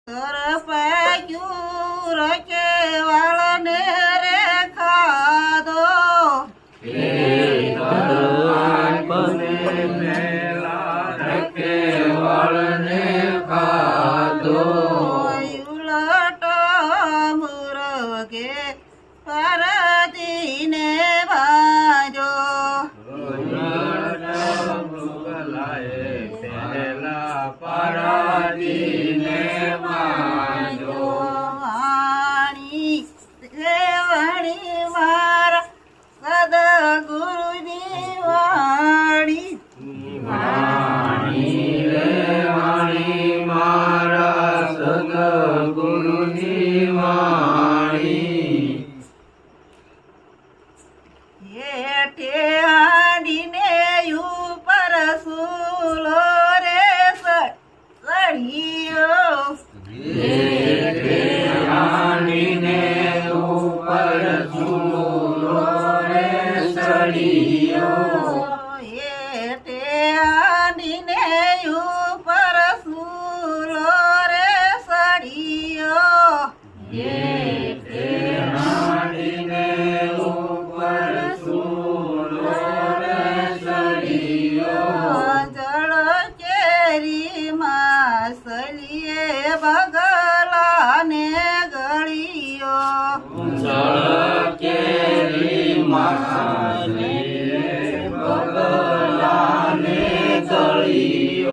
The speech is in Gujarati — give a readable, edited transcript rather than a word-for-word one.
તરપાયું રકે વાળને રે ખાધો ઉલટ મુરગે પરદીને ભાજો વાણી રેવણી મારા સદગુરુની વાણી હેઠે હાંડીને ઉપર સૂલો રે સળિયો હેઠે હાંડીને ઉપર સૂલો રે સળિયો જળ કેરી માસલીએ બગલાને ગળિયો